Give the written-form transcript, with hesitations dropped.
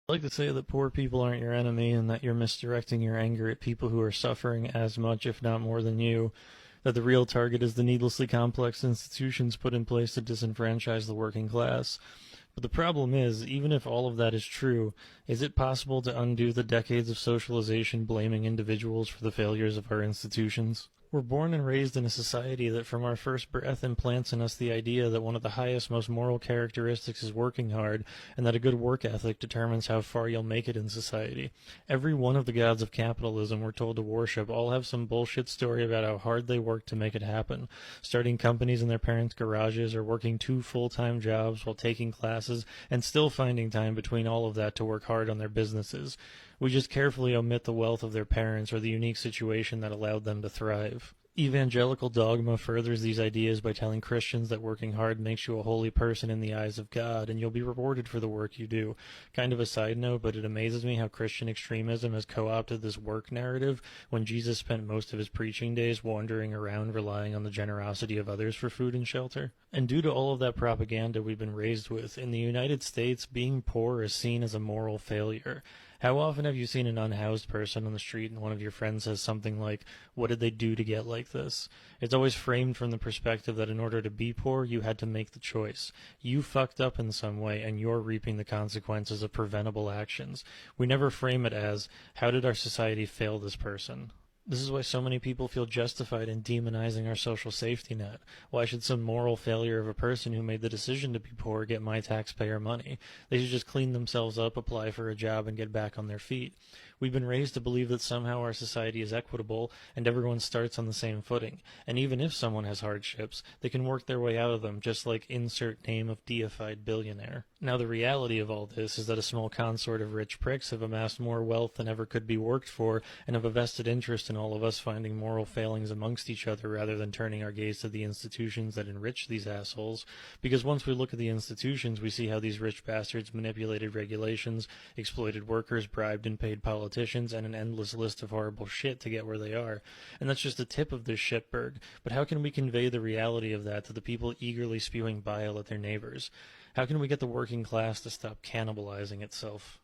I like to say that poor people aren't your enemy and that you're misdirecting your anger at people who are suffering as much, if not more than you. That the real target is the needlessly complex institutions put in place to disenfranchise the working class. But the problem is, even if all of that is true, is it possible to undo the decades of socialization blaming individuals for the failures of our institutions? We're born and raised in a society that from our first breath implants in us the idea that one of the highest, most moral characteristics is working hard, and that a good work ethic determines how far you'll make it in society. Every one of the gods of capitalism we're told to worship all have some bullshit story about how hard they work to make it happen, starting companies in their parents' garages or working 2 full-time jobs while taking classes, and still finding time between all of that to work hard on their businesses. We just carefully omit the wealth of their parents or the unique situation that allowed them to thrive. Evangelical dogma furthers these ideas by telling Christians that working hard makes you a holy person in the eyes of God, and you'll be rewarded for the work you do. Kind of a side note, but it amazes me how Christian extremism has co-opted this work narrative when Jesus spent most of his preaching days wandering around relying on the generosity of others for food and shelter. And due to all of that propaganda we've been raised with, in the United States, being poor is seen as a moral failure. How often have you seen an unhoused person on the street and one of your friends says something like, "What did they do to get like this?" It's always framed from the perspective that in order to be poor, you had to make the choice. You fucked up in some way and you're reaping the consequences of preventable actions. We never frame it as, how did our society fail this person? This is why so many people feel justified in demonizing our social safety net. Why should some moral failure of a person who made the decision to be poor get my taxpayer money? They should just clean themselves up, apply for a job, and get back on their feet. We've been raised to believe that somehow our society is equitable and everyone starts on the same footing. And even if someone has hardships, they can work their way out of them, just like insert name of deified billionaire. Now the reality of all this is that a small consort of rich pricks have amassed more wealth than ever could be worked for and have a vested interest in all of us finding moral failings amongst each other rather than turning our gaze to the institutions that enrich these assholes. Because once we look at the institutions, we see how these rich bastards manipulated regulations, exploited workers, bribed and paid politicians, and an endless list of horrible shit to get where they are. And that's just the tip of this shitberg. But how can we convey the reality of that to the people eagerly spewing bile at their neighbors? How can we get the working class to stop cannibalizing itself?